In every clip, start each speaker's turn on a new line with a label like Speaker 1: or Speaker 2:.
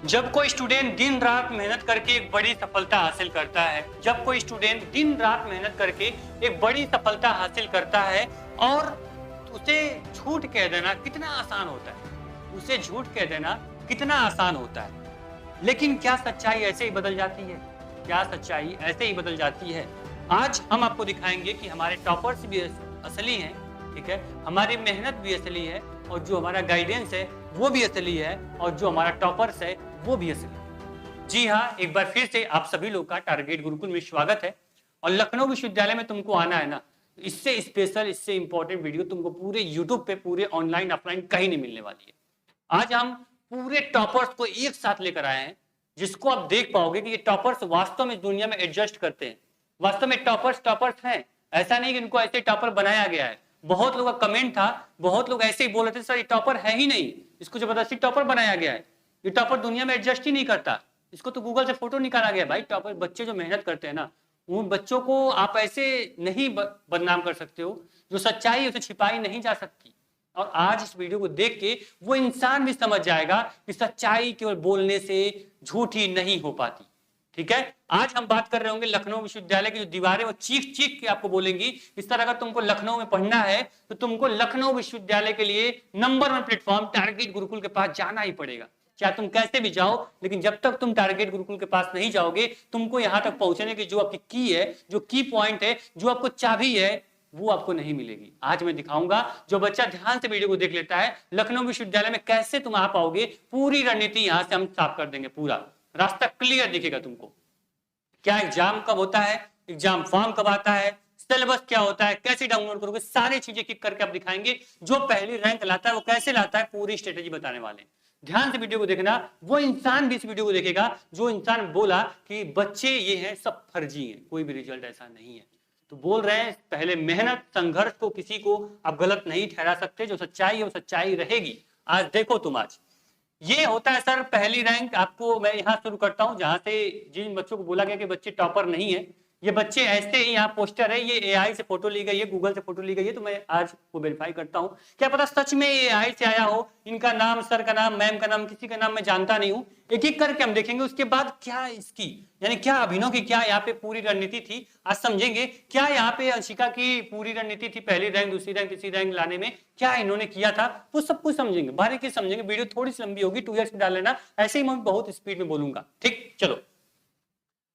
Speaker 1: जब कोई स्टूडेंट दिन रात मेहनत करके एक बड़ी सफलता हासिल करता है, जब कोई स्टूडेंट दिन रात मेहनत करके एक बड़ी सफलता हासिल करता है और उसे झूठ कह देना कितना आसान होता है, उसे झूठ कह देना कितना आसान होता है। लेकिन क्या सच्चाई ऐसे ही बदल जाती है? क्या सच्चाई ऐसे ही बदल जाती है? आज हम आपको दिखाएंगे कि हमारे टॉपर्स भी असली हैं, ठीक है, हमारी मेहनत भी असली है और जो हमारा गाइडेंस है वो भी असली है और जो हमारा टॉपर्स है वो भी असली है। जी हाँ, एक बार फिर से आप सभी लोग का टारगेट गुरुकुल में स्वागत है। और लखनऊ विश्वविद्यालय में तुमको आना है ना, इससे स्पेशल, इससे इंपॉर्टेंट वीडियो तुमको पूरे यूट्यूब पे, पूरे ऑनलाइन ऑफलाइन कहीं नहीं मिलने वाली है। आज हम पूरे टॉपर्स को एक साथ लेकर आए हैं, जिसको आप देख पाओगे कि ये टॉपर्स वास्तव में दुनिया में एडजस्ट करते हैं। वास्तव में टॉपर्स हैं, ऐसा नहीं कि इनको ऐसे टॉपर बनाया गया है। बहुत लोगों का कमेंट था, बहुत लोग ऐसे ही बोल रहे थे, सर ये टॉपर है ही नहीं, इसको जबरदस्ती टॉपर बनाया गया है, ये टॉपर दुनिया में एडजस्ट ही नहीं करता, इसको तो गूगल से फोटो निकाला गया। भाई टॉपर बच्चे जो मेहनत करते हैं ना, उन बच्चों को आप ऐसे नहीं बदनाम कर सकते हो। जो सच्चाई है उसे छिपाई नहीं जा सकती। और आज इस वीडियो को देख के वो इंसान भी समझ जाएगा कि सच्चाई केवल बोलने से झूठी नहीं हो पाती। ठीक है, आज हम बात कर रहे होंगे लखनऊ विश्वविद्यालय की जो दीवारें वो चीख चीख के आपको बोलेंगी। इस तरह अगर तुमको लखनऊ में पढ़ना है तो तुमको लखनऊ विश्वविद्यालय के लिए नंबर 1 प्लेटफॉर्म टारगेट गुरुकुल के पास जाना ही पड़ेगा, चाहे तुम कैसे भी जाओ। लेकिन जब तक तुम टारगेट गुरुकुल के पास नहीं जाओगे, तुमको यहां तक पहुंचने की जो आपकी की है, जो की पॉइंट है, जो आपको चाबी है, वो आपको नहीं मिलेगी। आज मैं दिखाऊंगा, जो बच्चा ध्यान से वीडियो को देख लेता है, लखनऊ विश्वविद्यालय में कैसे तुम आ पाओगे। पूरी रणनीति यहां से हम साफ कर देंगे, पूरा रास्ता क्लियर दिखेगा तुमको। क्या एग्जाम कब होता है, एग्जाम फॉर्म कब आता है, सिलेबस क्या होता है, कैसे डाउनलोड करोगे, सारी चीजें किक करके आप दिखाएंगे। जो पहली रैंक लाता है वो कैसे लाता है, पूरी स्ट्रेटेजी बताने वाले हैं। ध्यान से वीडियो को देखना। वो इंसान भी इस वीडियो को देखेगा जो इंसान बोला कि बच्चे ये हैं सब फर्जी हैं, कोई भी रिजल्ट ऐसा नहीं है। तो बोल रहे हैं पहले मेहनत, संघर्ष को किसी को आप गलत नहीं ठहरा सकते। जो सच्चाई है वो सच्चाई रहेगी। आज देखो तुम, आज ये होता है सर पहली रैंक। आपको मैं यहां शुरू करता हूं जहां से जिन बच्चों को बोला गया कि बच्चे टॉपर नहीं है, ये बच्चे ऐसे ही, यहाँ पोस्टर है, ये एआई से फोटो ली गई है, गूगल से फोटो ली गई है। तो मैं आज वो वेरीफाई करता हूँ, क्या पता सच में ये एआई से आया हो। इनका नाम, सर का नाम, मैम का नाम, किसी का नाम मैं जानता नहीं हूँ। एक एक करके हम देखेंगे। उसके बाद क्या इसकी, यानी क्या अभिनव की, क्या यहाँ पे पूरी रणनीति थी, आज समझेंगे। क्या यहाँ पे अंशिका की पूरी रणनीति थी, पहली रैंक, दूसरी रैंक, तीसरी रैंक लाने में क्या इन्होंने किया था, वो सब कुछ समझेंगे, बारीकी समझेंगे। वीडियो थोड़ी सी लंबी होगी, 2 इयर्स में डाल लेना, ऐसे ही मैं बहुत स्पीड में बोलूंगा। ठीक, चलो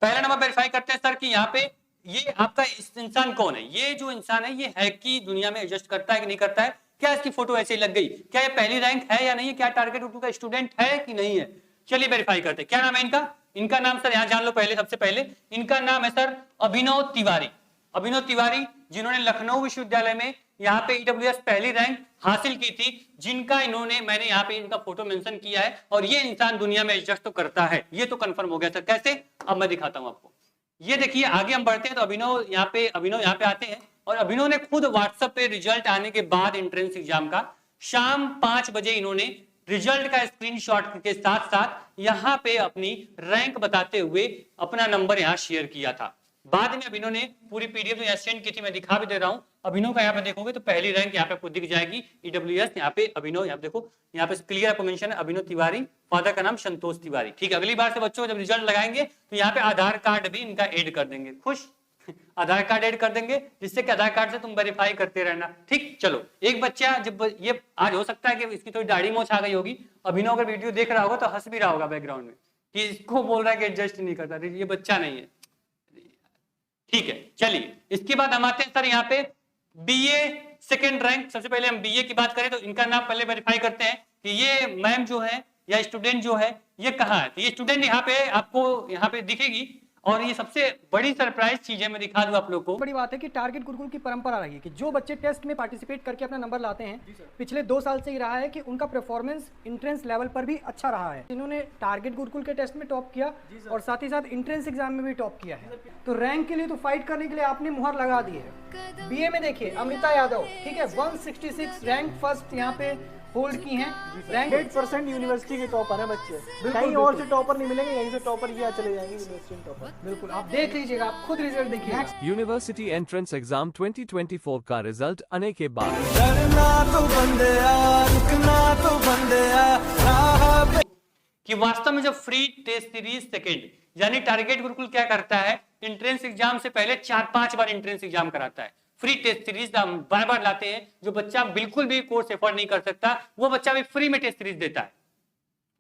Speaker 1: पहला नंबर वेरीफाई करते हैं सर कि यहाँ पे ये आपका इंसान कौन है। ये जो इंसान है ये हैक की दुनिया में एडजस्ट करता है कि नहीं करता है, क्या इसकी फोटो ऐसे ही लग गई, क्या ये पहली रैंक है या नहीं है, क्या टारगेट गुरुकुल का स्टूडेंट है कि नहीं है। चलिए वेरीफाई करते हैं। क्या नाम है इनका, इनका नाम सर यहाँ जान लो पहले, सबसे पहले इनका नाम है सर अभिनव तिवारी। अभिनव तिवारी जिन्होंने लखनऊ विश्वविद्यालय में यहाँ पे ईडब्ल्यूएस पहली रैंक हासिल की थी, जिनका इन्होंने, मैंने यहाँ पे इनका फोटो मेंशन किया है। और ये इंसान दुनिया में एडजस्ट तो करता है, ये तो कंफर्म हो गया सर। कैसे, अब मैं दिखाता हूँ आपको। ये देखिए, आगे हम बढ़ते हैं तो अभिनव यहाँ पे आते हैं। और अभिनव ने खुद व्हाट्सएप पे रिजल्ट आने के बाद एंट्रेंस एग्जाम का शाम 5 बजे इन्होंने रिजल्ट का स्क्रीनशॉट के साथ साथ यहाँ पे अपनी रैंक बताते हुए अपना नंबर यहाँ शेयर किया था। बाद में अभिनव ने पूरी पीडीएफ यहाँ सेंड की थी, मैं दिखा भी दे रहा हूँ। अभिनव का यहाँ पे देखोगे तो पहली रैंक यहाँ पे आपको दिख जाएगी, ईडब्ल्यूएस। यहाँ पे अभिनव, यहाँ पे देखो, यहाँ पे क्लियर आपको मेंशन है अभिनव तिवारी, फादर का नाम संतोष तिवारी। ठीक है, अगली बार से बच्चों जब रिजल्ट लगाएंगे तो यहाँ पे आधार कार्ड भी इनका ऐड कर देंगे। खुश, आधार कार्ड ऐड कर देंगे, जिससे कि आधार कार्ड से तुम वेरीफाई करते रहना। ठीक, चलो एक बच्चा, जब ये आज हो सकता है कि इसकी थोड़ी दाढ़ी मोछ आ गई होगी, अभिनव अगर वीडियो देख रहा होगा तो हंस भी रहा होगा बैकग्राउंड में कि इसको बोल रहा है कि एडजस्ट नहीं करता, ये बच्चा नहीं है। ठीक है, चलिए इसके बाद हम आते हैं सर यहाँ पे बीए सेकेंड रैंक। सबसे पहले हम बीए की बात करें तो इनका नाम पहले वेरीफाई करते हैं कि ये मैम जो है या स्टूडेंट जो है ये कहाँ है। तो ये स्टूडेंट यहाँ पे आपको यहाँ पे दिखेगी। और ये सबसे बड़ी सरप्राइज चीज है, मैं दिखा दूं आप लोग को।
Speaker 2: बड़ी बात है कि टारगेट गुरुकुल की परंपरा रही है कि जो बच्चे टेस्ट में पार्टिसिपेट करके अपना नंबर लाते हैं, पिछले 2 साल से ही रहा है कि उनका परफॉर्मेंस एंट्रेंस लेवल पर भी अच्छा रहा है। इन्होंने टारगेट गुरुकुल के टेस्ट में टॉप किया और साथ ही साथ एंट्रेंस एग्जाम में भी टॉप किया है। तो रैंक के लिए तो फाइट करने के लिए आपने मुहर लगा दी है। बीए में देखिए अमृता यादव, ठीक है, 166 रैंक फर्स्ट यहाँ पे होल्ड की हैं। रैंक
Speaker 3: 100% यूनिवर्सिटी के टॉपर है बच्चे, कहीं और से टॉपर नहीं मिलेंगे, यहीं से टॉपर ये चले जाएंगे यूनिवर्सिटी टॉपर।
Speaker 2: बिल्कुल, आप देख लीजिएगा, आप खुद रिजल्ट देखिएगा।
Speaker 4: यूनिवर्सिटी एंट्रेंस एग्जाम 2024 का रिजल्ट आने के बाद
Speaker 1: कि वास्तव में जो फ्री टेस्ट सीरीज सेकेंड यानी टारगेट गुरुकुल क्या करता है, एंट्रेंस एग्जाम से पहले 4-5 बार एंट्रेंस एग्जाम कराता है। फ्री टेस्ट सीरीज हम बार बार लाते हैं, जो बच्चा बिल्कुल भी कोर्स एफर्ड नहीं कर सकता वो बच्चा भी फ्री में टेस्ट सीरीज देता है।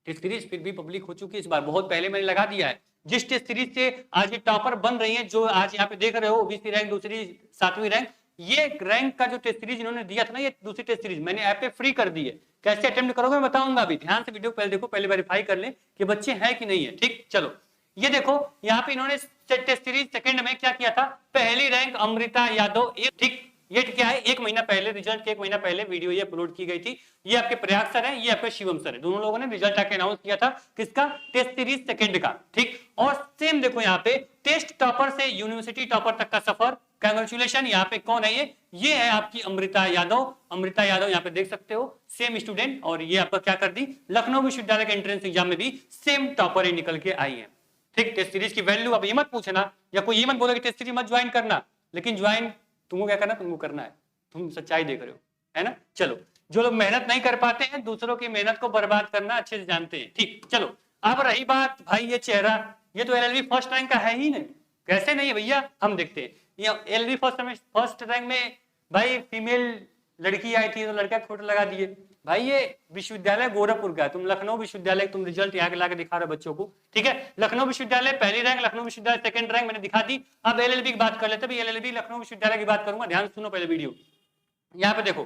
Speaker 1: टेस्ट सीरीज फिर भी पब्लिक हो चुकी है इस बार, बहुत पहले मैंने लगा दिया है। जिस टेस्ट सीरीज से आज ये टॉपर बन रही है, जो आज यहाँ पे देख रहे हो ओबीसी रैंक दूसरी 7वीं रैंक, ये रैंक का जो टेस्ट सीरीज इन्होंने दिया था ना, ये दूसरी टेस्ट सीरीज मैंने ऐप पे फ्री कर दी है। कैसे अटेम्प्ट करोगे मैं बताऊंगा, अभी ध्यान से वीडियो पहले देखो, पहले वेरीफाई कर ले कि बच्चे हैं कि नहीं है। ठीक, चलो ये देखो यहाँ पे इन्होंने टेस्ट सीरीज सेकंड में क्या किया था, पहली रैंक अमृता यादव। ठीक, ये क्या है, 1 महीना पहले रिजल्ट के 1 महीना पहले वीडियो ये अपलोड की गई थी। ये आपके प्रयाग सर है, ये आपके शिवम सर है, दोनों लोगों ने रिजल्ट आके अनाउंस किया था किसका, टेस्ट सीरीज सेकंड का। ठीक, और सेम देखो यहाँ पे टेस्ट टॉपर से यूनिवर्सिटी टॉपर तक का सफर, कांग्रेचुलेशन। यहाँ पे कौन है, ये है आपकी अमृता यादव। अमृता यादव यहाँ पे देख सकते हो, सेम स्टूडेंट, और ये आपका क्या कर दी, लखनऊ विश्वविद्यालय के एंट्रेंस एग्जाम में भी सेम टॉपर ही निकल के आई है। ठीक, टेस्ट सीरीज की वैल्यू अब ये मत पूछना, या कोई ये मत बोले कि टेस्ट सीरीज मत ज्वाइन करना, लेकिन ज्वाइन तुमको क्या करना, तुमको करना है, तुम सच्चाई देख रहे हो, है ना। चलो, जो लोग मेहनत नहीं कर पाते हैं दूसरों की मेहनत को बर्बाद करना अच्छे से जानते हैं। ठीक, चलो अब रही बात भाई ये चेहरा, ये तो एलएलबी फर्स्ट रैंक का है ही नहीं। कैसे नहीं है भैया, हम देखते हैं। ये एलएलबी फर्स्ट रैंक में भाई फीमेल लड़की आई थी तो लड़का फोटो लगा दिए। भाई ये विश्वविद्यालय गोरखपुर का, तुम लखनऊ विश्वविद्यालय, तुम रिजल्ट यहाँ के लाके दिखा रहे हो बच्चों को। ठीक है, लखनऊ विश्वविद्यालय पहली रैंक, लखनऊ विश्वविद्यालय सेकंड रैंक मैंने दिखा दी। अब एलएलबी की बात कर लेते हैं। एलएलबी लखनऊ विश्वविद्यालय की बात करूंगा, ध्यान सुनो पहले वीडियो। यहाँ पे देखो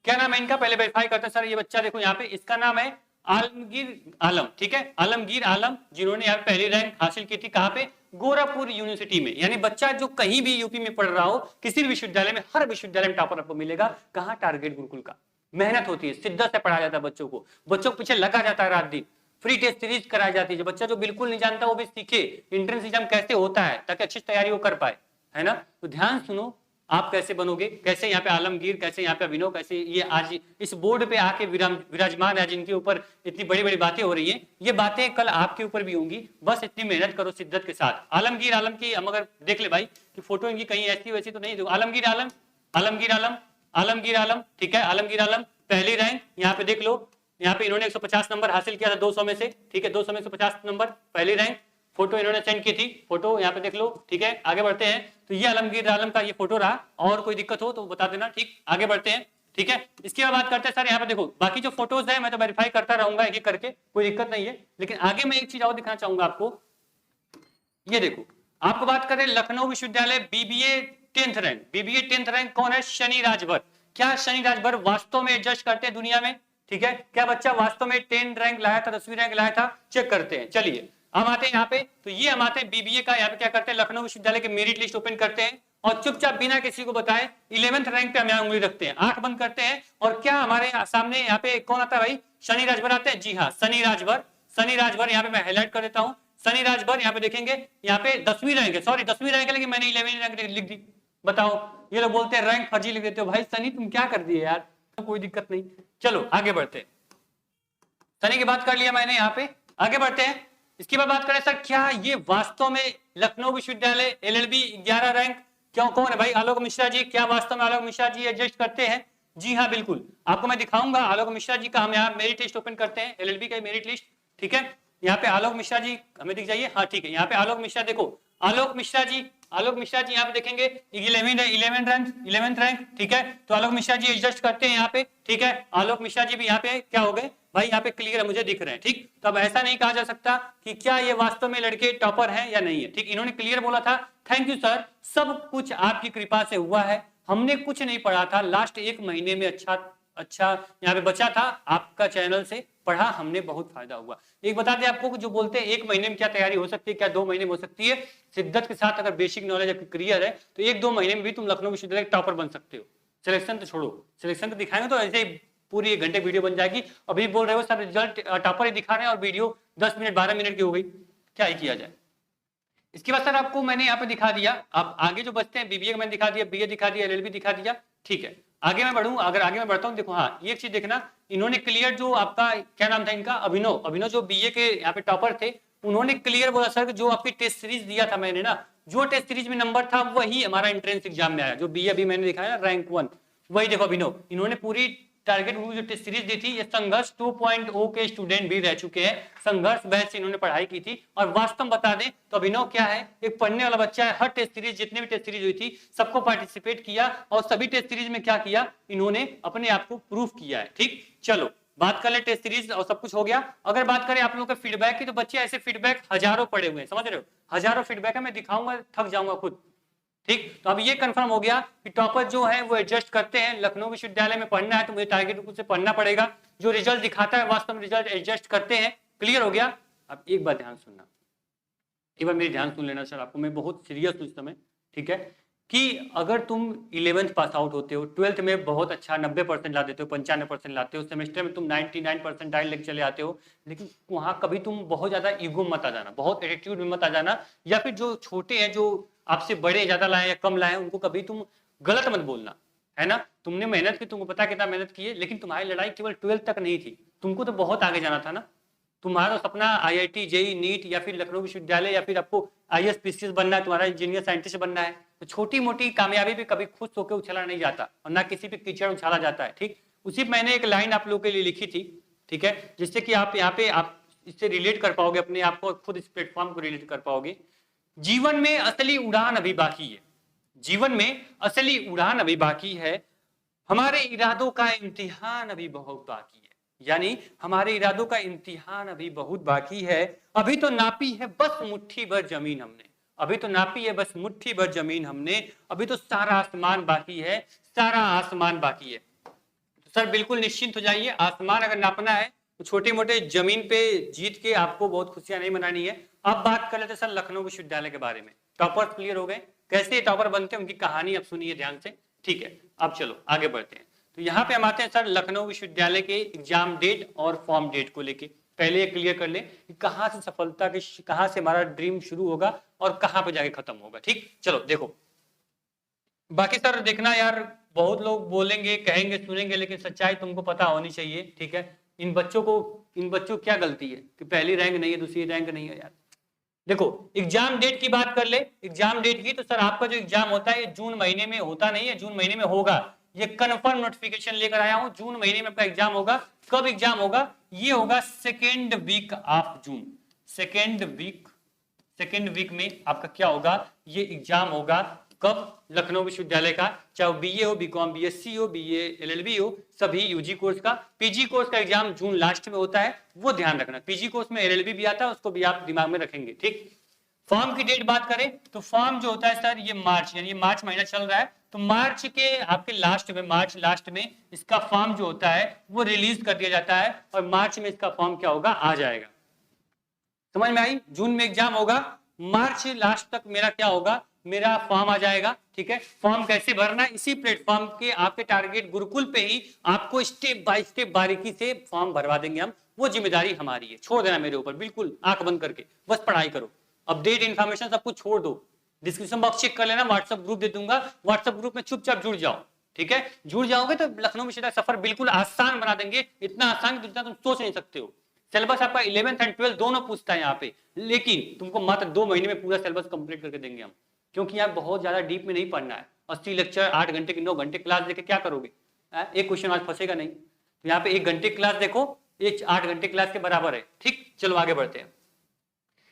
Speaker 1: क्या नाम है इनका, पहले वेरीफाई करते हैं। सर ये बच्चा देखो यहाँ पे, इसका नाम है आलमगीर आलम। ठीक है, आलमगीर आलम, जिन्होंने यार पहली रैंक हासिल की थी कहाँ पे, गोरखपुर यूनिवर्सिटी में। यानी बच्चा जो कहीं भी यूपी में पढ़ रहा हो, किसी भी विश्वविद्यालय में, हर विश्वविद्यालय में टॉपर आपको मिलेगा। कहाँ, टारगेट गुरुकुल का। मेहनत होती है, शिद्दत से पढ़ाया जाता है बच्चों को, बच्चों के पीछे लगा जाता है रात दिन। फ्री टेस्ट सीरीज कराई जाती है, जो बच्चा जो बिल्कुल नहीं जानता वो भी सीखे एंट्रेंस एग्जाम कैसे होता है, ताकि अच्छी तैयारी वो कर पाए, है ना। तो ध्यान सुनो, आप कैसे बनोगे, कैसे यहाँ पे आलमगीर, कैसे यहाँ पे अभिनव, कैसे ये आज इस बोर्ड पे आके विराजमान है, जिनके ऊपर इतनी बड़ी बड़ी बातें हो रही हैं, ये बातें कल आपके ऊपर भी होंगी। बस इतनी मेहनत करो शिद्दत के साथ। आलमगीर आलम की हम अगर देख ले भाई कि फोटो इनकी कहीं ऐसी वैसी तो नहीं, आलमगीर आलम, आलमगीर आलम, आलमगीर आलम। ठीक है, आलमगीर आलम पहली रैंक, यहाँ पे देख लो, यहाँ पे इन्होंने 150 नंबर हासिल किया था 200 में से। ठीक है, 200 में 150 नंबर, पहली रैंक। फोटो इन्होंने सेंड की थी, फोटो यहाँ पे देख लो। ठीक है, आगे बढ़ते हैं। तो ये आलमगीर आलम का ये फोटो रहा, और कोई दिक्कत हो तो बता देना। ठीक, आगे बढ़ते हैं। ठीक है, इसके बाद बात करते हैं सर, यहाँ पे देखो बाकी जो फोटोज है मैं तो वेरीफाई करता रहूंगा एक एक करके, कोई दिक्कत नहीं है। लेकिन आगे मैं एक चीज और दिखाना चाहूंगा आपको। ये देखो, आपको बात करें लखनऊ विश्वविद्यालय BBA 10th rank. BBA 10th rank कौन है, शनि राजभर। क्या शनि राजभर वास्तव में एडजस्ट करते हैं दुनिया में? ठीक है, क्या बच्चा वास्तव में 10 रैंक लाया था, 10वीं रैंक लाया था? चेक करते हैं। चलिए हम आते हैं यहाँ पे, तो ये हम आते हैं बीबीए का। यहाँ पे क्या करते हैं, लखनऊ विश्वविद्यालय के मेरिट लिस्ट ओपन करते हैं और चुपचाप बिना किसी को बताए 11th रैंक पे हम यहाँ उंगली रखते हैं, आंख बंद करते हैं। और क्या हमारे सामने यहाँ पे कौन आता है भाई, शनि राजभर आते हैं। जी हाँ, शनि राजभर। शनि राजभर यहाँ पे मैं हाईलाइट कर देता हूँ। शनि राजभर यहाँ पे देखेंगे, यहाँ पे 10वीं रैंक है, सॉरी 10वीं रैंक है, लेकिन मैंने 11वीं रैंक लिख दी। बताओ, ये लोग बोलते हैं रैंक फर्जी लिख देते हो। भाई शनि तुम क्या कर दिए यार, कोई दिक्कत नहीं। चलो आगे बढ़ते हैं, शनि की बात कर लिया मैंने, यहाँ पे आगे बढ़ते हैं। इसके बाद बात करें सर, क्या ये वास्तव में लखनऊ विश्वविद्यालय एलएलबी 11 रैंक क्यों, कौन है भाई, आलोक मिश्रा जी। क्या वास्तव में आलोक मिश्रा जी एडजस्ट करते हैं? जी हाँ बिल्कुल, आपको मैं दिखाऊंगा आलोक मिश्रा जी का। हम यहाँ मेरिट लिस्ट ओपन करते हैं, एलएलबी का मेरिट लिस्ट। ठीक है, यहाँ पे आलोक मिश्रा जी हमें दिख जाइए। हाँ ठीक है, यहाँ पे आलोक मिश्रा देखो, आलोक मिश्रा जी, आलोक मिश्रा जी यहाँ पे देखेंगे 11th रैंक। ठीक है, तो आलोक मिश्रा जी एडजस्ट करते हैं यहाँ पे। ठीक है, आलोक मिश्रा जी भी यहाँ पे क्या हो गए भाई, यहाँ पे क्लियर है, मुझे दिख रहे हैं। ठीक, तो अब ऐसा नहीं कहा जा सकता कि क्या ये वास्तव में लड़के टॉपर हैं या नहीं है। ठीक, इन्होंने क्लियर बोला था, थैंक यू सर, सब कुछ आपकी कृपा से हुआ है, हमने कुछ नहीं पढ़ा था, लास्ट 1 महीने में अच्छा यहाँ पे बचा था, आपका चैनल से पढ़ा हमने, बहुत फायदा हुआ। एक बता दें आपको, जो बोलते हैं 1 महीने में क्या तैयारी हो सकती है, क्या 2 महीने में हो सकती है, शिद्दत के साथ अगर बेसिक नॉलेज आपकी क्लियर है तो 1-2 महीने में भी तुम लखनऊ विश्वविद्यालय टॉपर बन सकते हो। सिलेक्शन तो छोड़ो, सिलेक्शन तो दिखाएंगे तो ऐसे ही पूरी 1 घंटे वीडियो बन जाएगी। अभी बोल रहे हो सर रिजल्ट टॉपर ही दिखा रहे हैं और वीडियो 10 मिनट 12 मिनट की हो गई, क्या ही किया जाए। इसके बाद सर आपको मैंने यहाँ पे दिखा दिया, अब आगे जो बचते हैं, बीबीए का मैंने दिखा दिया, बीए दिखा दिया, एलएलबी दिखा दिया। ठीक है, आगे मैं बढ़ूं, अगर आगे मैं बढ़ता हूं, देखो हाँ ये चीज देखना, इन्होंने क्लियर, जो आपका क्या नाम था इनका, अभिनव जो बीए के यहाँ पे टॉपर थे, उन्होंने क्लियर बोला सर जो आपकी टेस्ट सीरीज दिया था मैंने ना, जो टेस्ट सीरीज में नंबर था वही हमारा एंट्रेंस एग्जाम में आया, जो बीए अभी मैंने दिखाया रैंक 1, वही देखो अभिनव, इन्होंने पूरी टारगेट गुरुकुल जो टेस्ट सीरीज दी थी, ये संघर्ष 2.0 के स्टूडेंट भी रह चुके हैं। संघर्ष बैच से इन्होंने पढ़ाई की थी। और वास्तव बता दें तो अभिनव क्या है, एक पढ़ने वाला बच्चा है। हर टेस्ट सीरीज, जितने भी टेस्ट सीरीज हुई थी, सबको पार्टिसिपेट किया और सभी टेस्ट सीरीज में क्या किया, इन्होंने अपने आप को प्रूफ किया है। ठीक, चलो बात कर ले टेस्ट सीरीज और सब कुछ हो गया। अगर बात करें आप लोगों के फीडबैक की, तो बच्चे ऐसे फीडबैक हजारों पड़े हुए हैं, समझ रहे हो, हजारों फीडबैक है, मैं दिखाऊंगा थक जाऊंगा खुद। ठीक, तो अब ये कंफर्म हो गया कि टॉपर जो है वो एडजस्ट करते हैं। लखनऊ विश्वविद्यालय में पढ़ना है तो मुझे टारगेट गुरुकुल से पढ़ना पड़ेगा। जो रिजल्ट दिखाता है वास्तव में रिजल्ट एडजस्ट करते हैं। क्लियर हो गया। अब एक बात ध्यान सुनना, एक बार मेरी ध्यान सुन लेना सर, आपको मैं बहुत सीरियस हूँ इस समय। ठीक है, कि अगर तुम 11th पास आउट होते हो, 12th में बहुत अच्छा 90% ला देते हो, 95% लाते हो, सेमेस्टर में तुम 99% लेके चले आते हो, लेकिन वहां कभी तुम बहुत ज्यादा ईगो मत आ जाना, बहुत एटीट्यूड में मत आ जाना, या फिर जो छोटे हैं, जो आपसे बड़े ज्यादा लाए या कम लाए, उनको कभी तुम गलत मत बोलना, है ना। तुमने मेहनत की, तुमको पता कितना मेहनत की है, लेकिन तुम्हारी लड़ाई केवल 12th तक नहीं थी, तुमको तो बहुत आगे जाना था ना। तुम्हारा सपना IIT, जेई, नीट या फिर लखनऊ विश्वविद्यालय या फिर आपको IAS PCS बनना है, तुम्हारा इंजीनियर साइंटिस्ट बनना है। तो छोटी मोटी कामयाबी भी कभी खुश होकर उछाला नहीं जाता और ना किसी पे कीचड़ उछाला जाता है। ठीक, उसी मैंने एक लाइन आप लोगों के लिए लिखी थी, ठीक है, जिससे कि आप यहाँ पे आप इससे रिलेट कर पाओगे, अपने आप को खुद इस प्लेटफॉर्म को रिलेट कर पाओगे। जीवन में असली उड़ान अभी बाकी है, जीवन में असली उड़ान अभी बाकी है, हमारे इरादों का इम्तिहान अभी बहुत बाकी है। यानी हमारे इरादों का इम्तिहान अभी बहुत बाकी है। अभी तो नापी है बस मुट्ठी भर जमीन हमने, अभी तो नापी है बस मुट्ठी भर जमीन हमने, अभी तो सारा आसमान बाकी है, सारा आसमान बाकी है। तो सर बिल्कुल निश्चिंत हो जाइए, आसमान अगर नापना है तो छोटे मोटे जमीन पे जीत के आपको बहुत खुशियां नहीं मनानी है। अब बात कर लेते सर लखनऊ विश्वविद्यालय के बारे में। टॉपर्स क्लियर हो गए, कैसे टॉपर बनते हैं उनकी कहानी अब सुनिए ध्यान से। ठीक है, अब चलो आगे बढ़ते हैं। तो यहाँ पे हम आते हैं सर लखनऊ विश्वविद्यालय के एग्जाम डेट और फॉर्म डेट को लेके। पहले ये क्लियर कर ले कि कहाँ से सफलता के, कहाँ से हमारा ड्रीम शुरू होगा और कहाँ पे जाके खत्म होगा। ठीक, चलो देखो, बाकी सर देखना यार, बहुत लोग बोलेंगे, कहेंगे, सुनेंगे, लेकिन सच्चाई तुमको पता होनी चाहिए। ठीक है, इन बच्चों को क्या गलती है कि पहली रैंक नहीं है, दूसरी रैंक नहीं है यार। देखो एग्जाम डेट की बात कर ले, एग्जाम डेट की, तो सर आपका जो एग्जाम होता है ये जून महीने में होता नहीं है, जून महीने में होगा। ये कंफर्म नोटिफिकेशन लेकर आया हूं, जून महीने में आपका एग्जाम होगा। कब एग्जाम होगा? ये होगा second week of June. Second week में आपका क्या होगा, ये एग्जाम होगा। कब? लखनऊ विश्वविद्यालय का, चाहे बीए हो, बीकॉम, बीएससी हो, बीए एलएलबी हो, सभी यूजी कोर्स का। पीजी कोर्स का एग्जाम जून लास्ट में होता है, वो ध्यान रखना। पीजी कोर्स में एलएलबी भी आता है, उसको भी आप दिमाग में रखेंगे। ठीक, फॉर्म की डेट बात करें तो फॉर्म जो होता है सर ये मार्च, यानी मार्च महीना चल रहा है, तो मार्च के आपके लास्ट में, मार्च लास्ट में इसका फॉर्म जो होता है वो रिलीज कर दिया जाता है और मार्च में इसका फॉर्म क्या होगा, आ जाएगा। समझ में आई? जून में एग्जाम होगा, मार्च लास्ट तक मेरा क्या होगा, मेरा फॉर्म आ जाएगा। ठीक है, फॉर्म कैसे भरना है, इसी प्लेटफॉर्म के आपके टारगेट गुरुकुल पे ही आपको स्टेप बाय स्टेप बारीकी से फॉर्म भरवा देंगे हम। वो जिम्मेदारी हमारी है, छोड़ देना मेरे ऊपर, बिल्कुल आंख बंद करके बस पढ़ाई करो। अपडेट इन्फॉर्मेशन सब कुछ छोड़ दो, डिस्क्रिप्शन बॉक्स चेक कर लेना, व्हाट्सएप ग्रुप दे दूंगा, व्हाट्सएप ग्रुप में चुपचाप जुड़ जाओ। ठीक है, जुड़ जाओगे तो लखनऊ विश्वविद्यालय सफर बिल्कुल आसान बना देंगे, इतना आसान जितना तुम सोच नहीं सकते हो। सिलेबस आपका 11th एंड 12th दोनों पूछता है यहाँ पे, लेकिन तुमको मात्र 2 महीने में पूरा सिलेबस कंप्लीट करके देंगे हम, क्योंकि यहाँ बहुत ज्यादा डीप में नहीं पढ़ना है। 80 लेक्चर 8 घंटे की 9 घंटे क्लास देके क्या करोगे? एक क्वेश्चन आज फंसेगा नहीं, तो यहाँ पे 1 घंटे क्लास देखो, ये 8 घंटे क्लास के बराबर है। ठीक, चलो आगे बढ़ते हैं।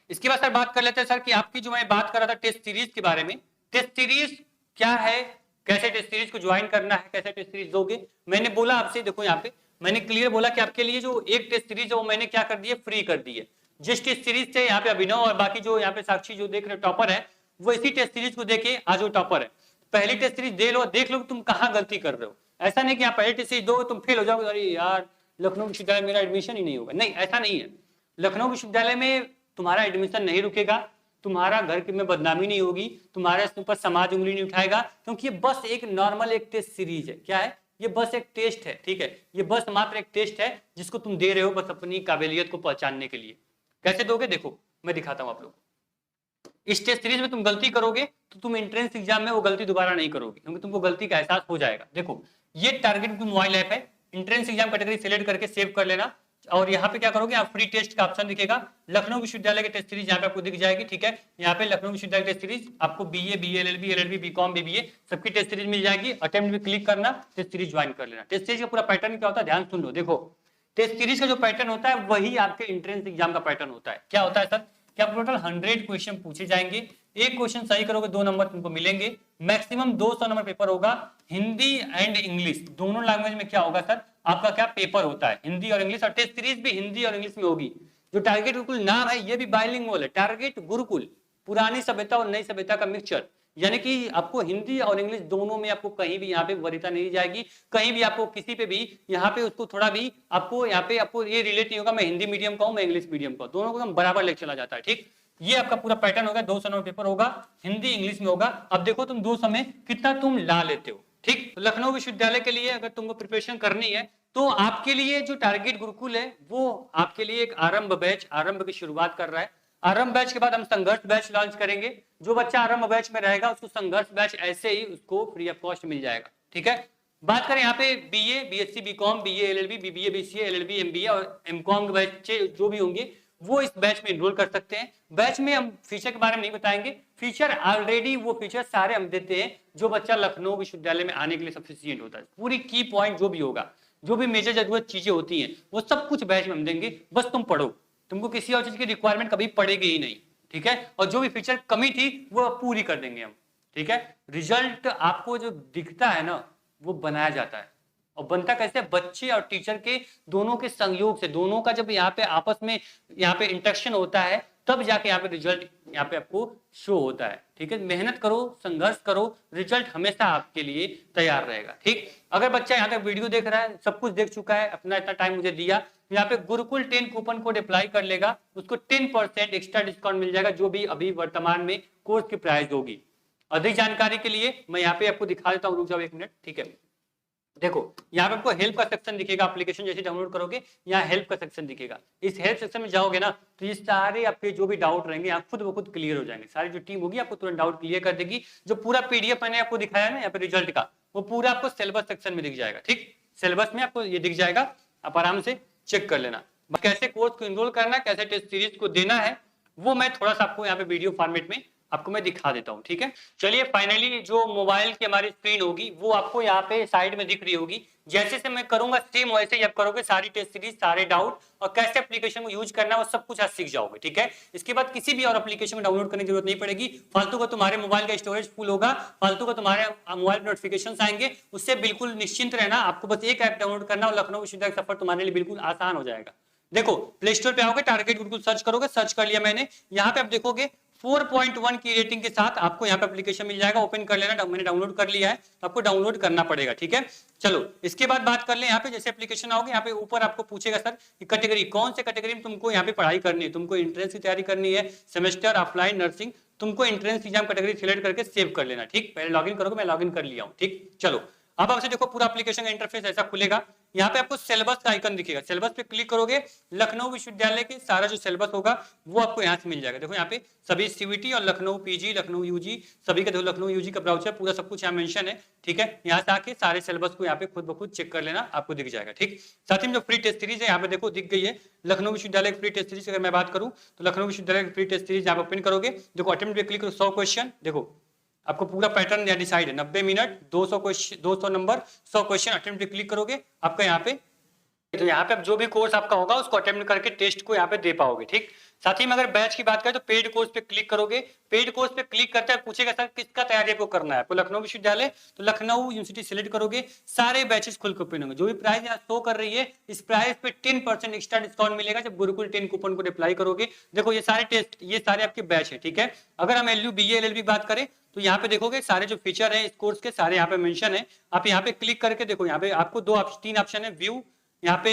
Speaker 1: इसके बाद सर बात कर लेते हैं सर कि आपकी जो मैं बात कर रहा था टेस्ट सीरीज के बारे में। टेस्ट सीरीज क्या है, कैसे टेस्ट सीरीज को ज्वाइन करना है, कैसे टेस्ट सीरीज दोगे। मैंने बोला आपसे, देखो यहाँ पे मैंने क्लियर बोला कि आपके लिए जो एक टेस्ट सीरीज है वो मैंने क्या कर दी है, फ्री कर दी है। जिस टेस्ट सीरीज से यहाँ पे अभिनव और बाकी जो यहाँ पे साक्षी जो देख रहे टॉपर है, वो इसी टेस्ट सीरीज को देखे आज वो टॉपर है। पहली टेस्ट सीरीज दे लो, देख लो तुम कहाँ गलती कर रहे हो। ऐसा नहीं कि आप पहली टेस्ट सीरीज दोगे तुम फेल हो जाओगे, अरे यार लखनऊ विश्वविद्यालय में मेरा एडमिशन ही नहीं होगा। नहीं, ऐसा नहीं है। लखनऊ विश्वविद्यालय में तुम्हारा एडमिशन नहीं रुकेगा, तुम्हारा घर में बदनामी नहीं होगी, तुम्हारे ऊपर समाज उंगली नहीं उठाएगा, क्योंकि ये बस एक नॉर्मल एक टेस्ट सीरीज है। क्या है? ये बस एक टेस्ट है। ठीक है, ये बस मात्र एक टेस्ट है जिसको तुम दे रहे हो बस अपनी काबिलियत को पहचानने के लिए। कैसे दोगे? देखो मैं दिखाता हूं आप लोग। इस टेस्ट सीरीज में तुम गलती करोगे तो तुम एंट्रेंस एग्जाम में वो गलती दोबारा नहीं करोगे, क्योंकि तुमको गलती का एहसास हो जाएगा। देखो ये टारगेट मोबाइल ऐप है, एंट्रेंस एग्जाम कैटेगरी सिलेक्ट करके सेव कर लेना। और यहाँ पे क्या करोगे आप फ्री टेस्ट का ऑप्शन दिखेगा, लखनऊ विश्वविद्यालय की टेस्ट सीरीज यहाँ पे आपको दिख जाएगी। ठीक है, यहाँ पे लखनऊ विश्वविद्यालय टेस्ट सीरीज आपको BA, BLLB, LLB, BCom, BBA सबकी टेस्ट सीरीज मिल जाएगी। अटेम्प्ट में क्लिक करना, टेस्ट सीरीज ज्वाइन कर लेना। टेस्ट सीरीज का पूरा पैटर्न क्या होता है ध्यान सुन लो। देखो टेस्ट सीरीज का जो पैटर्न होता है वही आपके एंट्रेंस एग्जाम का पैटर्न होता है। क्या होता है सर, क्या टोटल 100 क्वेश्चन पूछे जाएंगे, एक क्वेश्चन सही करोगे 2 नंबर तुमको मिलेंगे, मैक्सिमम 200 नंबर पेपर होगा। हिंदी एंड इंग्लिश दोनों लैंग्वेज में क्या होगा सर, आपका क्या पेपर होता है, हिंदी और इंग्लिश, और टेस्ट सीरीज भी हिंदी और इंग्लिश में होगी। जो टारगेट गुरुकुल नाम है ये भी बाइलिंगुअल है, टारगेट गुरुकुल, पुरानी सभ्यता और नई सभ्यता का मिक्सचर, यानी कि आपको हिंदी और इंग्लिश दोनों में आपको कहीं भी यहाँ पे वरीयता नहीं जाएगी, कहीं भी आपको किसी पे भी यहाँ पे उसको थोड़ा भी आपको यहाँ पे आपको ये रिलेट नहीं होगा मैं हिंदी मीडियम का हूँ मैं इंग्लिश मीडियम का, दोनों को एकदम बराबर लेके चला जाता है। ठीक, ये आपका पूरा पैटर्न होगा, 200 नंबर पेपर होगा, हिंदी इंग्लिश में होगा। अब देखो तुम 200 में कितना तुम ला लेते हो। ठीक, तो लखनऊ विश्वविद्यालय के लिए अगर तुमको प्रिपरेशन करनी है तो आपके लिए जो टारगेट गुरुकुल है वो आपके लिए एक आरंभ बैच, आरंभ की शुरुआत कर रहा है। आरंभ बैच के बाद हम संघर्ष बैच लॉन्च करेंगे। जो बच्चा आरंभ बैच में रहेगा उसको संघर्ष बैच ऐसे ही उसको फ्री ऑफ कॉस्ट मिल जाएगा। ठीक है, बात करें यहाँ पे BA, BSc, BCom, BA, LLB, BBA, BCA, LLB, MBA और एमकॉम के बच्चे जो भी होंगे वो इस बैच में एनरोल कर सकते हैं। बैच में हम फीचर के बारे में नहीं बताएंगे, फीचर ऑलरेडी वो फीचर सारे हम देते हैं जो बच्चा लखनऊ विश्वविद्यालय में आने के लिए सफिशिएंट होता है। पूरी की पॉइंट जो भी होगा, जो भी मेजर जरूरत चीजें होती हैं वो सब कुछ बैच में हम देंगे, बस तुम पढ़ो, तुमको किसी और चीज की रिक्वायरमेंट कभी पड़ेगी ही नहीं। ठीक है, और जो भी फीचर कमी थी वो पूरी कर देंगे हम। ठीक है, रिजल्ट आपको जो दिखता है ना वो बनाया जाता है, और बनता कैसे, बच्चे और टीचर के दोनों के संयोग से, दोनों का जब यहाँ पे आपस में यहाँ पे इंटरेक्शन होता है तब जाके यहाँ पे रिजल्ट यहाँ पे आपको शो होता है। ठीक है, मेहनत करो, संघर्ष करो, रिजल्ट हमेशा आपके लिए तैयार रहेगा। ठीक, अगर बच्चा यहाँ तक वीडियो देख रहा है, सब कुछ देख चुका है, अपना इतना टाइम मुझे दिया, यहाँ पे गुरुकुल 10 कूपन कोड अप्लाई कर लेगा, उसको 10% एक्स्ट्रा डिस्काउंट मिल जाएगा जो भी अभी वर्तमान में कोर्स की प्राइस होगी। अधिक जानकारी के लिए मैं यहाँ पे आपको दिखा देता हूँ, रुक जाओ 1 मिनट। ठीक है, देखो यहाँ पे आपको हेल्प का सेक्शन दिखेगा, एप्लीकेशन जैसे डाउनलोड करोगे यहाँ हेल्प का सेक्शन दिखेगा। इस हेल्प सेक्शन में जाओगे ना तो ये सारे आपके जो भी डाउट रहेंगे यहाँ खुद ब खुद क्लियर हो जाएंगे। सारी जो टीम होगी आपको तुरंत डाउट क्लियर कर देगी। जो पूरा पीडीएफ मैंने आपको दिखाया ना यहाँ पे रिजल्ट का, वो पूरा आपको सिलेबस सेक्शन में दिख जाएगा। ठीक, सिलेबस में आपको ये दिख जाएगा, आप आराम से चेक कर लेना। कैसे कोर्स को इनरोल करना है, कैसे टेस्ट सीरीज को देना है, वो मैं थोड़ा सा आपको यहाँ पे वीडियो फॉर्मेट में आपको मैं दिखा देता हूँ। ठीक है, चलिए फाइनली जो मोबाइल की हमारी स्क्रीन होगी वो आपको यहाँ पे साइड में दिख रही होगी। जैसे से मैं करूंगा सेम वैसे ही आप करोगे, सारी टेस्ट सीरीज, सारे डाउट और कैसे एप्लीकेशन को यूज करना है वो सब कुछ आज सीख जाओगे। ठीक है, इसके बाद किसी भी और एप्लीकेशन को डाउनलोड करने की जरूरत नहीं पड़ेगी। फालतू का तुम्हारे मोबाइल का स्टोरेज फुल होगा, फालतू का तुम्हारे मोबाइल पर नोटिफिकेशन आएंगे, उससे बिल्कुल निश्चिंत रहना। आपको बस एक ऐप डाउनलोड करना और लखनऊ विश्वविद्यालय सफर तुम्हारे लिए बिल्कुल आसान हो जाएगा। देखो प्ले स्टोर पे आओगे, टारगेट गुरुकुल सर्च करोगे, सर्च कर लिया मैंने, यहाँ पे आप देखोगे 4.1 की रेटिंग के साथ आपको यहाँ पे एप्लीकेशन मिल जाएगा। ओपन कर लेना, मैंने डाउनलोड कर लिया है, तो आपको डाउनलोड करना पड़ेगा। ठीक है, चलो इसके बाद बात कर ले। यहाँ पे जैसे एप्लीकेशन आओगे, यहाँ पे ऊपर आपको पूछेगा सर कि कैटेगरी कौन से कैटेगरी में तुमको यहाँ पे पढ़ाई करनी है, तुमको एंट्रेंस की तैयारी करनी है, सेमेस्टर, ऑफलाइन, नर्सिंग, तुमको एंट्रेंस एग्जाम कैटेगरी सिलेक्ट करके सेव कर लेना। ठीक, पहले लॉगिन करोगे, मैं लॉगिन कर लिया हूँ। ठीक, चलो अब आपसे देखो पूरा एप्लीकेशन का इंटरफेस ऐसा खुलेगा। यहाँ पे आपको सिलेबस का आइकन दिखेगा, सिलेबस पे क्लिक करोगे, लखनऊ विश्वविद्यालय के सारा जो सिलेबस होगा वो आपको यहाँ से मिल जाएगा। देखो यहाँ पे सभी सीवीटी और लखनऊ पीजी, लखनऊ यूजी सभी का देखो, लखनऊ यूजी का ब्राउचर पूरा सब कुछ यहाँ मेंशन है। ठीक है, यहाँ से आके सारे सिलेबस को यहाँ पे खुद ब खुद चेक कर लेना, आपको दिख जाएगा। ठीक, साथ ही में जो फ्री टेस्ट सीरीज है यहाँ पे देखो दिख गई है, लखनऊ विश्वविद्यालय की फ्री टेस्ट सीरीज अगर मैं बात करूँ तो लखनऊ विश्वविद्यालय की फ्री टेस्ट सीरीज यहाँ पे ओपन करोगे, देखो अटेम्प्ट पे क्लिक करो, 100 क्वेश्चन, देखो आपको पूरा पैटर्न यहाँ डिसाइड है, 90 minute 200 question, 200 number, 100 question. Attempt पे क्लिक करोगे, आपका यहाँ पे तो यहाँ पे जो भी कोर्स आपका होगा उसको अटेम्प्ट करके टेस्ट को यहाँ पे दे पाओगे। ठीक, साथ ही में अगर बैच की बात करें तो पेड कोर्स पे क्लिक करोगे, पेड कोर्स पे क्लिक करते हैं पूछेगा सर किसका तैयारी आपको करना है, आपको लखनऊ विश्वविद्यालय, तो लखनऊ यूनिवर्सिटी सिलेक्ट करोगे, सारे बैचेस खुल के ओपन होंगे। जो भी प्राइस यहाँ शो कर रही है इस प्राइस पे 10% एक्स्ट्रा डिस्काउंट मिलेगा जब गुरुकुल 10 कूपन को अप्लाई करोगे। देखो ये सारे टेस्ट, ये सारे आपके बैच है। ठीक है, अगर हम एलयू, बीए, एलएलबी बात करें तो यहाँ पे देखोगे सारे जो फीचर है इस कोर्स के सारे यहाँ पे मेंशन है। आप यहाँ पे क्लिक करके देखो, यहाँ पे आपको 3 ऑप्शन है, व्यू, यहाँ पे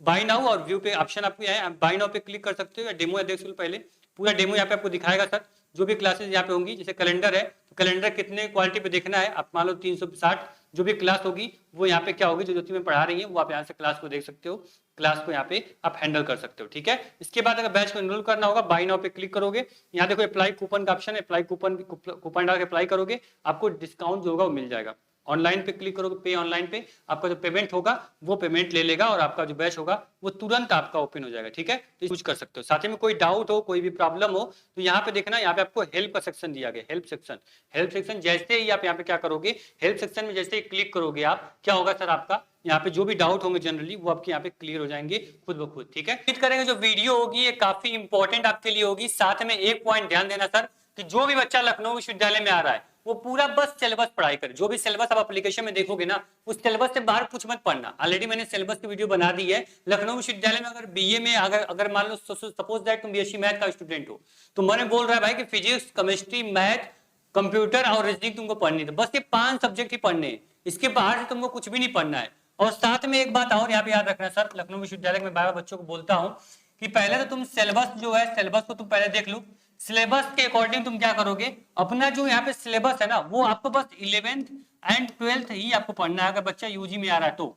Speaker 1: बाय नाउ और व्यू पे ऑप्शन आपको है, बाय नाउ पे क्लिक कर सकते हो या डेमो देख सकते हो। पहले पूरा डेमो यहाँ पे आपको दिखाएगा सर, जो भी क्लासेस यहाँ पे होंगी, जैसे कैलेंडर है तो कैलेंडर कितने क्वालिटी पे देखना है, आप मान लो 360 जो भी क्लास होगी वो यहाँ पे क्या होगी, जो ज्योति में पढ़ा रही है वो आप यहाँ से क्लास को देख सकते हो, क्लास को यहाँ पे आप हैंडल कर सकते हो। ठीक है, इसके बाद अगर बैच को एनरोल करना होगा, बाय नाउ पे क्लिक करोगे, यहाँ देखो अप्लाई कूपन का ऑप्शन है, अप्लाई कूपन डाल के अप्लाई करोगे, आपको डिस्काउंट जो होगा वो मिल जाएगा। ऑनलाइन पे क्लिक करोगे, पे ऑनलाइन पे आपका जो पेमेंट होगा वो पेमेंट ले लेगा और आपका जो बैच होगा वो तुरंत आपका ओपन हो जाएगा। ठीक है, तो कुछ कर सकते हो। साथ ही में कोई डाउट हो, कोई भी प्रॉब्लम हो तो यहाँ पे देखना, यहाँ पे आपको हेल्प का सेक्शन दिया गया, हेल्प सेक्शन। जैसे ही आप यहाँ पे क्या करोगे, हेल्प सेक्शन में जैसे ही क्लिक करोगे आप, क्या होगा सर, आपका यहाँ पे जो भी डाउट होंगे जनरली वो आपके यहाँ पे क्लियर हो जाएंगे खुद ब खुद। ठीक है, उम्मीद करेंगे जो वीडियो होगी ये काफी इंपॉर्टेंट आपके लिए होगी। साथ में एक पॉइंट ध्यान देना सर, कि जो भी बच्चा लखनऊ विश्वविद्यालय में आ रहा है वो पूरा बस सिलेबस पढ़ाई करे। जो भी सिलेबस आप एप्लीकेशन में देखोगे ना, उस सिलेबस से बाहर कुछ मत पढ़ना। ऑलरेडी मैंने सिलेबस की वीडियो बना दी है। लखनऊ विश्वविद्यालय में अगर बीए में अगर मान लो सपोज दैट तुम बीएससी मैथ का स्टूडेंट हो, तो मैंने बोल रहा है भाई कि फिजिक्स, केमिस्ट्री, मैथ, कंप्यूटर और रीजनिंग तुमको पढ़नी है। बस ये 5 सब्जेक्ट ही पढ़ने हैं, इसके बाहर से तुमको कुछ भी नहीं पढ़ना है। और साथ में एक बात और यहाँ पे याद रखना सर, लखनऊ विश्वविद्यालय में बार बार बच्चों को बोलता हूँ कि पहले तो तुम सिलेबस जो है, सिलेबस को तुम पहले देख लो। सिलेबस के अकॉर्डिंग तुम क्या करोगे, अपना जो यहाँ पे सिलेबस है ना, वो आपको बस 11th एंड 12th ही आपको पढ़ना है। अगर बच्चा यूजी में आ रहा है तो,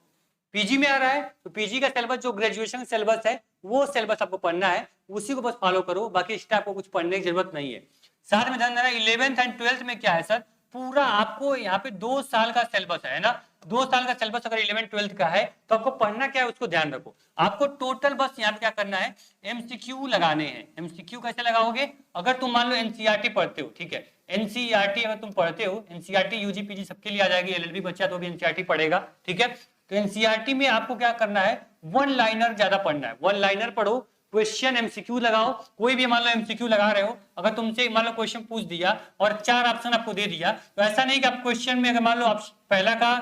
Speaker 1: पीजी में आ रहा है तो पीजी का सिलेबस, जो ग्रेजुएशन सिलेबस है वो सिलेबस आपको पढ़ना है, उसी को बस फॉलो करो। बाकी इस टाइप को कुछ पढ़ने की जरूरत नहीं है। साथ में ध्यान देना 11th एंड 12th में क्या है सर, पूरा आपको यहाँ पे 2 साल का सिलेबस है ना। 2 साल का सिलेबस अगर 11th 12th का है तो आपको पढ़ना क्या है उसको ध्यान रखो। आपको टोटल बस यहाँ पे क्या करना है, एमसीक्यू लगाने हैं। एमसीक्यू कैसे लगाओगे, अगर तुम मान लो एनसीईआरटी पढ़ते हो, ठीक है, एनसीईआरटी अगर तुम पढ़ते हो, एनसीईआरटी यूजी पीजी सबके लिए आ जाएगी, एलएलबी बच्चा तो भी एनसीईआरटी पढ़ेगा। ठीक है, तो एनसीईआरटी में आपको क्या करना है, 1 लाइनर ज्यादा पढ़ना है। 1 लाइनर पढ़ो, क्वेश्चन एमसीक्यू लगाओ। कोई भी मान लो एमसीक्यू लगा रहे हो, अगर तुमसे मान लो क्वेश्चन पूछ दिया और 4 ऑप्शन आपको दे दिया, तो ऐसा नहीं कि आप क्वेश्चन में अगर मान लो आप पहला का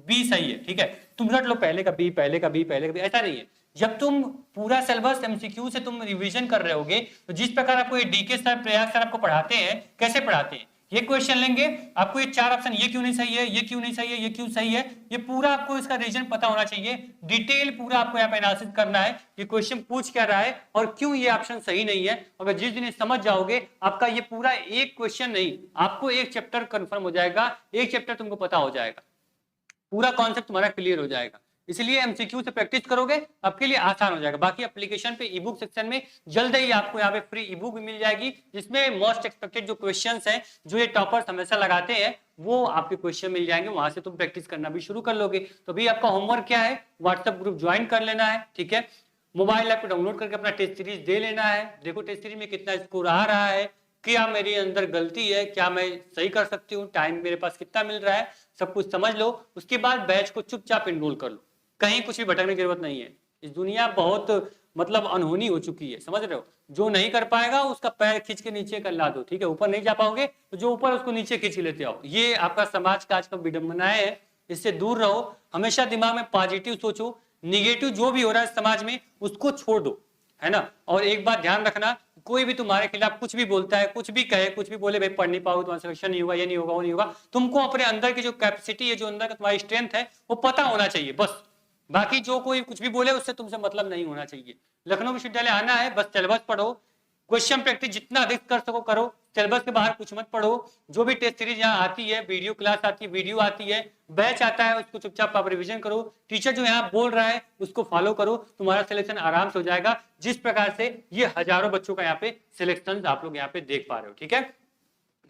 Speaker 1: बी सही है, ठीक है, तुम रट लो पहले का बी, पहले का बी, पहले का बी, ऐसा नहीं है। जब तुम पूरा सिलेबस एमसीक्यू से तुम रिवीजन कर रहे होगे, तो जिस प्रकार आपको ये डीके सर, प्रयाग सर आपको पढ़ाते हैं, कैसे पढ़ाते हैं, ये क्वेश्चन लेंगे, आपको ये 4 ऑप्शन, ये क्यों नहीं सही है, ये क्यों नहीं सही है, ये क्यों सही है, ये पूरा आपको इसका रीजन पता होना चाहिए। डिटेल पूरा आपको यहाँ पे एनालिसिस करना है कि क्वेश्चन पूछ क्या रहा है और क्यों ये ऑप्शन सही नहीं है। अगर जिस दिन समझ जाओगे, आपका ये पूरा एक क्वेश्चन नहीं, आपको एक चैप्टर कंफर्म हो जाएगा, एक चैप्टर तुमको पता हो जाएगा, पूरा कॉन्सेप्ट तुम्हारा क्लियर हो जाएगा। इसलिए एमसीक्यू से प्रैक्टिस करोगे, आपके लिए आसान हो जाएगा। बाकी एप्लीकेशन पे ईबुक सेक्शन में जल्द ही आपको यहाँ पे फ्री ईबुक भी मिल जाएगी, जिसमें मोस्ट एक्सपेक्टेड जो क्वेश्चंस हैं, जो ये टॉपर्स हमेशा लगाते हैं, वो आपके क्वेश्चन मिल जाएंगे। वहां से तुम प्रैक्टिस करना भी शुरू कर लोगे। तो भी आपका होमवर्क क्या है, व्हाट्सएप ग्रुप ज्वाइन कर लेना है, ठीक है, मोबाइल ऐप डाउनलोड करके अपना टेस्ट सीरीज दे लेना है। देखो टेस्ट सीरीज में कितना स्कोर आ रहा है, क्या मेरे अंदर गलती है, क्या मैं सही कर सकती हूँ, टाइम मेरे पास कितना मिल रहा है, सब कुछ समझ लो। उसके बाद बैच को चुपचाप इनरोल कर लो, कहीं कुछ भी भटकने की जरूरत नहीं है। इस दुनिया बहुत मतलब अनहोनी हो चुकी है, समझ रहे हो। जो नहीं कर पाएगा उसका पैर खींच के नीचे कर ला दो, ठीक है, ऊपर नहीं जा पाओगे तो जो ऊपर उसको नीचे खींच लेते आओ। ये आपका समाज का आज का विडंबनाएं है, इससे दूर रहो। हमेशा दिमाग में पॉजिटिव सोचो, निगेटिव जो भी हो रहा है समाज में उसको छोड़ दो, है ना। और एक बात ध्यान रखना, कोई भी तुम्हारे खिलाफ कुछ भी बोलता है, कुछ भी कहे, कुछ भी बोले, भाई पढ़ नहीं पाओगे, तुम्हारा सिलेक्शन नहीं होगा, ये नहीं होगा, वो नहीं होगा, तुमको अपने अंदर की जो कैपेसिटी है, जो अंदर का तुम्हारी स्ट्रेंथ है, वो पता होना चाहिए बस। बाकी जो कोई कुछ भी बोले उससे तुमसे मतलब नहीं होना चाहिए। लखनऊ विश्वविद्यालय आना है, बस सिलेबस पढ़ो, क्वेश्चन प्रैक्टिस जितना अधिक कर सको करो, सिलेबस के बाहर कुछ मत पढ़ो। जो भी टेस्ट सीरीज यहाँ आती है, वीडियो क्लास आती है, वीडियो आती है, बैच आता है, उसको चुपचाप आप रिवीजन करो। टीचर जो यहाँ बोल रहा है उसको फॉलो करो, तुम्हारा सिलेक्शन आराम से हो जाएगा। जिस प्रकार से ये हजारों बच्चों का यहाँ पे सिलेक्शन आप लोग यहाँ पे देख पा रहे हो, ठीक है।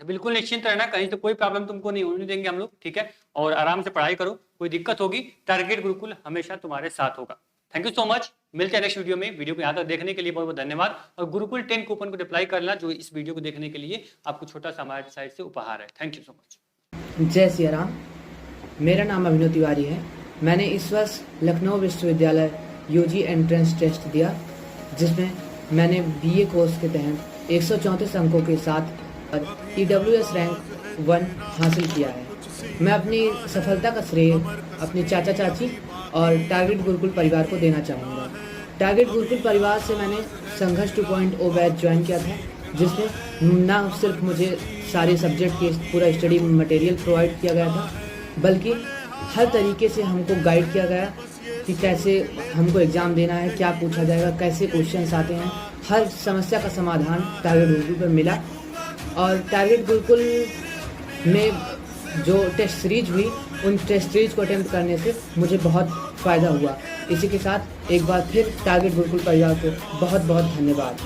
Speaker 1: तो बिल्कुल निश्चिंत रहना, कहीं से कोई प्रॉब्लम तुमको नहीं होने देंगे हम लोग, ठीक है। और आराम से पढ़ाई करो, कोई दिक्कत होगी टारगेट गुरुकुल हमेशा तुम्हारे साथ होगा। थैंक यू सो मच, मिलते हैं नेक्स्ट वीडियो में। वीडियो को यहाँ तक देखने के लिए बहुत बहुत धन्यवाद। और गुरुकुल 10 कूपन को अप्लाई करना, जो इस वीडियो को देखने के लिए आपको छोटा सा हमारे साइड से उपहार है। Thank you so much.
Speaker 5: जय सिया राम, मेरा नाम अभिनव तिवारी है। मैंने इस वर्ष लखनऊ विश्वविद्यालय यूजी एंट्रेंस टेस्ट दिया, जिसमें मैंने बीए कोर्स के तहत 134 अंकों के साथ EWS रैंक 1 हासिल किया है। मैं अपनी सफलता का श्रेय अपने चाचा चाची और टारगेट गुरुकुल परिवार को देना चाहूँगा। टारगेट गुरुकुल परिवार से मैंने संघर्ष 2.0 बैच ज्वाइन किया था, जिसमें ना सिर्फ मुझे सारे सब्जेक्ट के पूरा स्टडी मटेरियल प्रोवाइड किया गया था, बल्कि हर तरीके से हमको गाइड किया गया कि कैसे हमको एग्ज़ाम देना है, क्या पूछा जाएगा, कैसे क्वेश्चंस आते हैं। हर समस्या का समाधान टारगेट गुरुकुल पर मिला। और टारगेट गुरुकुल में जो टेस्ट सीरीज हुई, उन टेस्ट सीरीज को अटेम्प्ट करने से मुझे बहुत फ़ायदा हुआ। इसी के साथ एक बार फिर टारगेट गुरुकुल परिवार को बहुत बहुत धन्यवाद।